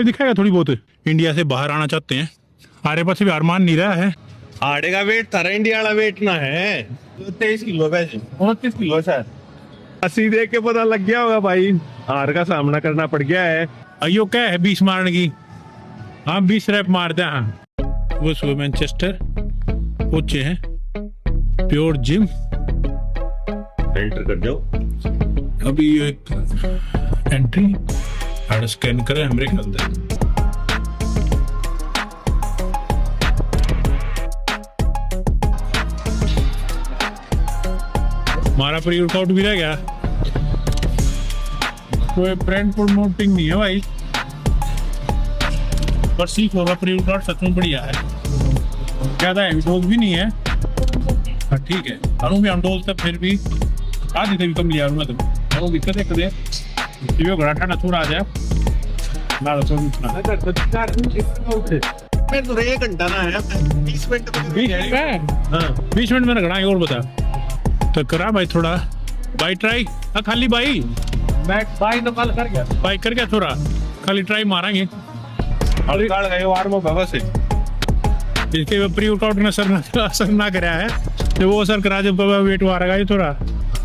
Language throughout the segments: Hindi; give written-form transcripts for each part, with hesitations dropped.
दिखाएगा थोड़ी बहुत। इंडिया से बाहर आना चाहते हैं, हमारे पास भी अरमान नहीं रहा है। आड़े का वेट थारा इंडिया वाला वेट ना है 23 किलो वैसे 29 किलो सर। अस्सी देख के पता लग गया होगा भाई, हार का सामना करना पड़ गया है। अयो क्या है 20 मारने की, हाँ 20 रैप मारते हैं। हाँ वो सुबह मैनचेस्टर पहुंचे हैं, प्योर जिम। एंटर कर जाओ। अभी एक एंट्री और स्कैन करें हमरे के अंदर। हमारा प्री वर्कआउट भी रह गया, कोई ब्रांड प्रमोटिंग नहीं है भाई, पर सीख होगा। प्री वर्कआउट सच में बढ़िया है, ज्यादा डोज भी नहीं है। हाँ ठीक है, हरूँ भी हम डोज तक फिर भी आधी से भी कम लिया मैं तो वो भी कदे कदे ये घराटा ना थोड़ा आ जाए ना तो मैं तो 1 घंटा ना है 20 मिनट हाँ 20 मिनट मैंने घड़ा और बता तो करा भाई थोड़ा भाई ट्राई। हाँ खाली भाई मैं भाई तो कल कर गया भाई कर क्या थोड़ा खाली ट्राई मारेंगे और काल गए वार में बाबा से इसके प्री वर्कआउट ने असर ना कराया है, तो वो असर करा जब वेट मारेगा ये थोड़ा।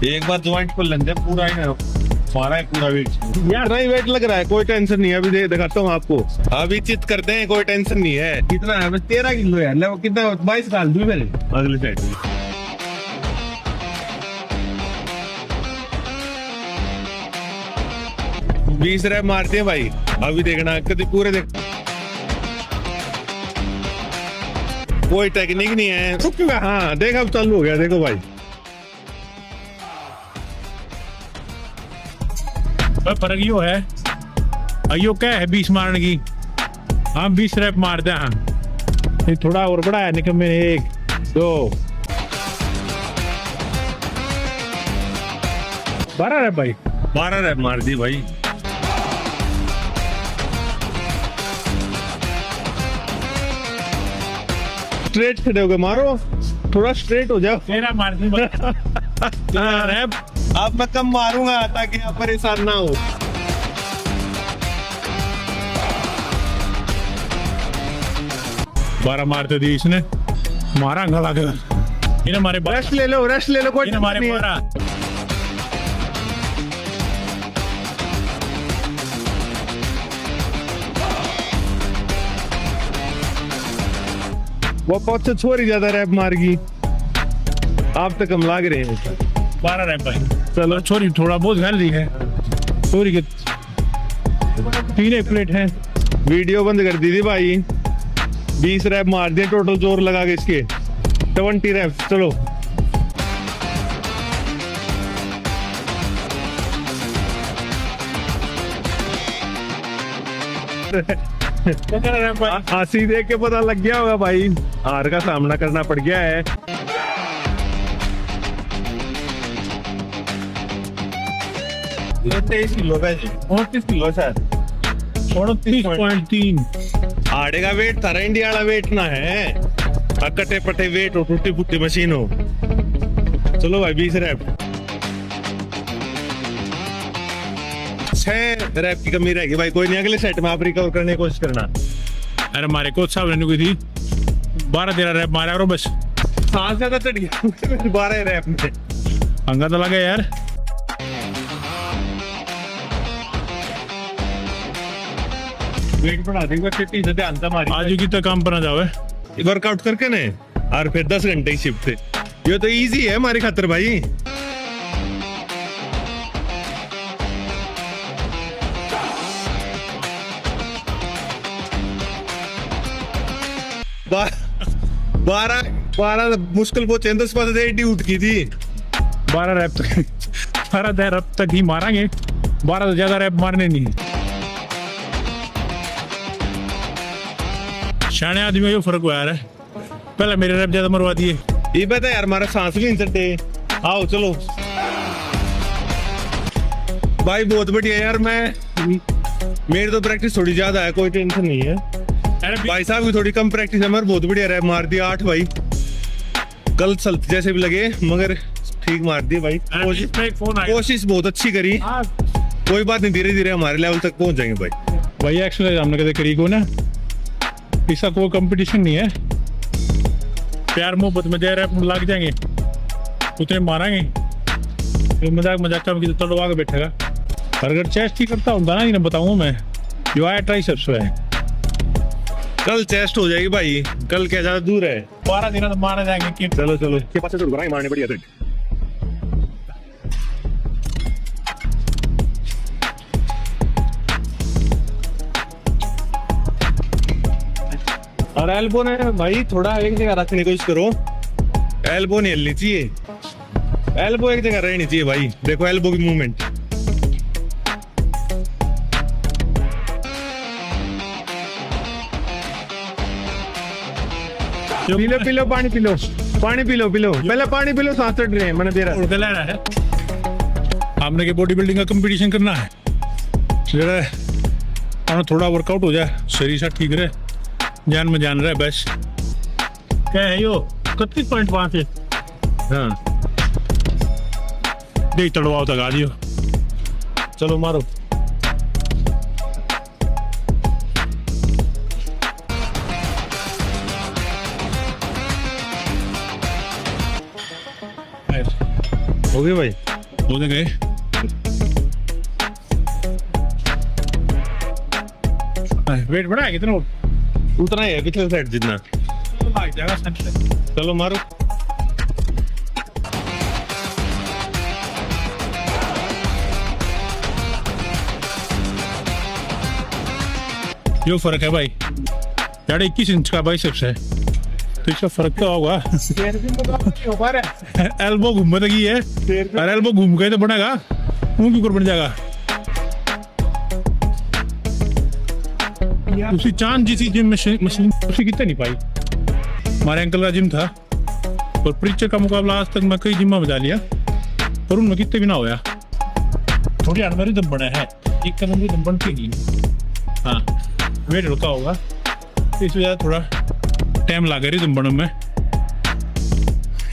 एक बार ज्वाइंट को लेंगे पूरा ही ना मारा है पूरा वेट यार, नहीं वेट लग रहा है, कोई टेंशन नहीं है। अभी दिखाता हूँ आपको, अभी चित करते हैं, कोई टेंशन नहीं है। कितना है 13 किलो है, कितना 22 साल दूं मेरे अगले साइड में। बीस रैप मारते हैं भाई, अभी देखना कभी पूरे देख, कोई टेक्निक नहीं है। हाँ देख अब चालू हो गया, देखो भाई फर्क यो है, अयो क्या है 20 मारने की, हाँ 20 रैप मारते हैं। हाँ ये थोड़ा और बड़ा है, निकम में 1 2 12 रैप भाई, 12 रैप मार दी भाई। स्ट्रेट खड़े हो गए, मारो थोड़ा स्ट्रेट हो जाओ। 13 मार दी रैप। अब मैं कम मारूंगा ताकि आप परेशान ना हो। बारह मारते दी इसने, मारा गला के इन्हें मारे। रेस्ट ले लो, रेस्ट ले लो, कोई मारे 12। वो बहुत से छोरी ज्यादा रैप मार गई, आप तो कम लाग रहे हैं। 12 रैप भाई, चलो छोरी थोड़ा बहुत घल रही है, छोरी के 3 एक प्लेट है। वीडियो बंद कर दी थी भाई, 20 रैप मार दिए टोटल जोर लगा के इसके 20 रैप। चलो हंसी देख के पता लग गया होगा भाई, हार का सामना करना पड़ गया है। ये 23 किलो का 29 किलो सर 30.3। आड़े का वेट थारा इंडिया वाला वेट ना है, कटे पटे वेट हो, टूटी फूटी मशीन हो। चलो भाई 20 रैप, 6 रैप की कमी रहेगी भाई, कोई नहीं, अगले सेट में आप रिकवर करने की कोशिश करना। अरे हमारे कोच साहब ने की थी 12-13 रैप मारा और बस सांस ज्यादा चढ़ गया 12 रैप में, अंगा तो लगा यार। वेट बढ़ा देंगे, कितनी से ध्यान से मारी आज की तो काम पर ना जावे, वर्कआउट करके ने और फिर 10 घंटे की शिफ्ट। ये तो इजी है हमारी खातर भाई। बारह मुश्किल पहुंचे 10 पास उठ की थी। 12 रैप तक 12 रैप तक ही मारेंगे, 12 से ज्यादा रैप मारने नहीं। शाने आदमी में फर्क हुआ यार, पहले मेरे रैप ज्यादा मरवा दिए। ये पता यार हमारा सांस भी नहीं चढ़ते। आओ चलो भाई, बहुत बढ़िया यार। मेरी तो प्रैक्टिस थोड़ी ज्यादा है, कोई टेंशन नहीं है। भाई साहब की थोड़ी कम प्रैक्टिस है, मगर बहुत बढ़िया रैप मार दिया 8 भाई। कल सल्त जैसे भी लगे मगर ठीक मार दिए भाई। कोशिश बहुत अच्छी करी, कोई बात नहीं, धीरे धीरे हमारे लेवल तक पहुंच जाएंगे भाई। भाई एक्सरसाइज हमने कदे करी को ना, इसका कोई कंपटीशन नहीं है। प्यार मोहब्बत में दे रहे लग जाएंगे, उतने मारेंगे, मजाक मजाक का भी तड़वा के बैठेगा। और अगर चेस्ट ही करता होता ना, इन्हें बताऊंगा मैं, जो आया ट्राइसेप्स है। कल चेस्ट हो जाएगी भाई, कल क्या ज्यादा दूर है। 12 दिन तो मारे जाएंगे कि चलो चलो के पास तो घुराई मारने बढ़िया ट्रिक। और एल्बो ने भाई थोड़ा एक जगह रखने की कोशिश करो, एल्बो नहीं हिलनी चाहिए, एल्बो एक जगह रहनी चाहिए भाई। देखो एल्बो की movement, P low P low पानी पी लो, पानी पी लो पहले पानी पी लो, सांस चढ़ रहे हैं मैंने दे रहा लेना है। हमने के बॉडी बिल्डिंग का कंपटीशन करना है, जरा हमें थोड़ा वर्कआउट हो जाए, शरीर सा ठीक रहे, जान में जान रहा है बस। क्या है यो 31.5 है। हाँ देख तड़वाओ तक आ दियो, चलो मारो। हो गए भाई, हो गए। वेट बढ़ा है कितना? उतना ही है पिछले साइड जितना। लग जाएगा सेंटर। चलो मारो। यो फर्क है भाई, यार 21 इंच का बाइसेप्स है, तो इसका फर्क क्या होगा? एल्बो घूम लगी है, और एल्बो घूम गए तो बनेगा, मुंह क्यों बन जाएगा? उसी चांद जैसी जिम मशीन उसी कितने नहीं पाई। हमारे अंकल का जिम था, और प्रीचर का मुकाबला आज तक मैं कई जिम्मा में जा लिया, पर उनमें कितने भी ना होया। थोड़ी हाथ मेरी दम बना है, एक कदम भी दम बनती नहीं। हाँ वेट रुका होगा, इस वजह थोड़ा टाइम लगा रही दम बनने में।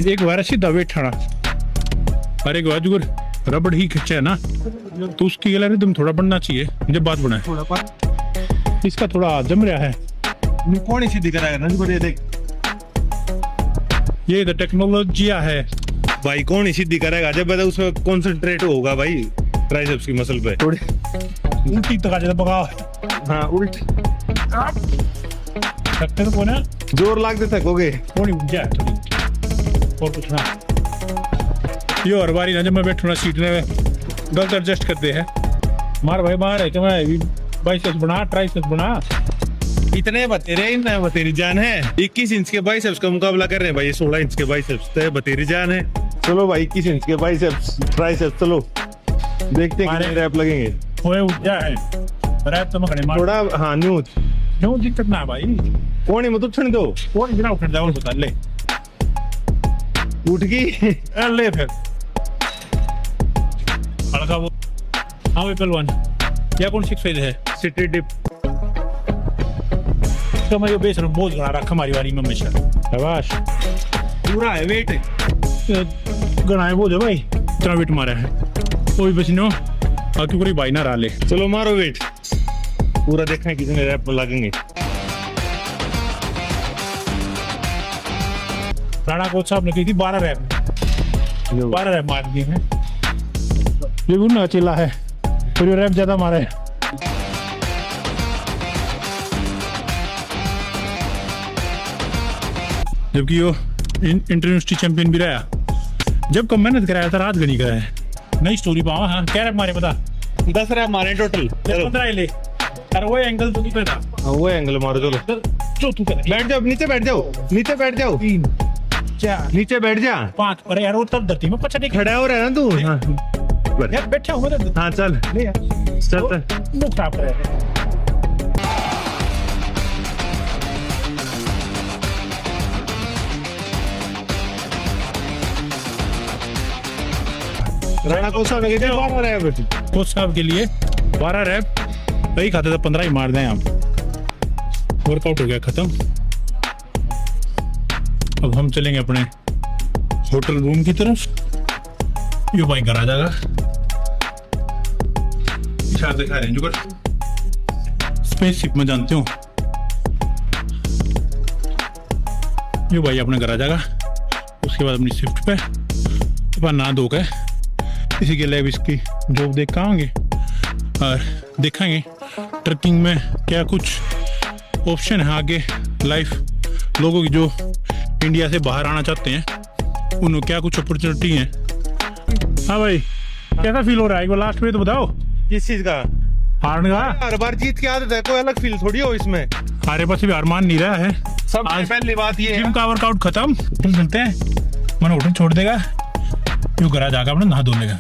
एक बार सीधा वेट ठाना, और एक बार जो रबड़ ही खींचा है ना, तो उसकी गला रिदम थोड़ा बढ़ना चाहिए जब बात बनाए। इसका थोड़ा जम रहा है, कौन सी दिख रहा है ना, देख ये तो टेक्नोलॉजी है भाई। कौन ही सीधी करेगा जब बता उसमें कंसंट्रेट होगा भाई ट्राइसेप्स की मसल पे। थोड़ी उल्टी तक आ जाता बगा। हाँ उल्ट सकते तो ना, जोर लाग देता कोगे थोड़ी उठ जाए थोड़ी, और कुछ ना। ये और बारी ना जब मैं बैठू ना सीट में गलत एडजस्ट करते हैं। मार भाई मार है कि मैं बाइसेप्स बना, ट्राइसेप्स बना। इतने बतेरे इतना बतेरी जान है। 21 इंच के बाइसेप्स का मुकाबला कर रहे हैं भाई, 16 इंच के बाइसेप्स तो बतेरी जान है। चलो भाई 21 इंच के बाइसेप्स ट्राइसेप्स, चलो देखते हैं कितने रैप लगेंगे। ओए उठ जाए रैप तो मखने मार थोड़ा। हाँ न्यू दिक्कत ना भाई, कौन ही मत उठने दो, कौन बिना उठने जाओ बता ले उठ गई ले फिर हल्का वो। हाँ वे पहलवान या कौन सिक्स फेज है सिटी डिप तो मैं ये बेस बहुत गड़ा रखा हमारी वारी में हमेशा। शाबाश पूरा है वेट गड़ा है बहुत है भाई, इतना वेट मारा है कोई बस नो क्यों कोई भाई ना रहा ले। चलो मारो वेट पूरा, देखना कितने रैप लगेंगे। राणा कोच साहब ने की थी 12 रैप, 12 रैप मार दिए हैं। ये भी ना चिल्ला है, फिर रैप ज्यादा मारा है। जबकि वो इंटरयूनिवर्सिटी चैंपियन भी रहा, जब कम मेहनत कराया था रात गनी कराया। नई स्टोरी पावा। हाँ क्या रैप मारे बता? 10 रैप मारे टोटल। 15 ले, अरे वो एंगल तो कितना था? वो एंगल मारो। चलो जो तू कर, बैठ जाओ, नीचे बैठ जाओ, नीचे बैठ जाओ, 3 4 नीचे बैठ जा 5। अरे यार वो तब धरती में पछा खड़ा हो रहा है ना तू। हाँ यार बैठा हो रहा। हाँ चल ले यार चल मुंह खराब कर रहा है। राणा कोच साहब के 12 रैप, कोच साहब के लिए 12 रैप, वही खाते थे 15 ही मार दें हम। वर्कआउट हो गया खत्म। अब हम चलेंगे अपने होटल रूम की तरफ। ये भाई घर आ जाएगा, इशारा दिखा रहे हैं जुगर। स्पेसशिप में जानते हो। ये भाई अपने घर आ जाएगा, उसके बाद अपनी शिफ्ट पे सुबह नहा धो के इसी के लिए इसकी जॉब देख के आएंगे और देखेंगे ट्रकिंग में क्या कुछ ऑप्शन है आगे लाइफ लोगों की जो इंडिया से बाहर आना चाहते हैं, उन्हें क्या कुछ अपॉर्चुनिटी है। हाँ भाई, कैसा फील हो रहा है एक बार लास्ट में तो बताओ। किस चीज का? हारने का? हर बार जीत की आदत है, कोई अलग फील थोड़ी हो इसमें। हमारे पास भी हार मान नहीं रहा है। सबसे पहली बात ये जिम है, का वर्कआउट खत्म, फिर चलते हैं। मैंने होटल छोड़ देगा, क्यों घर आ जाकर अपना नहा धो लेगा।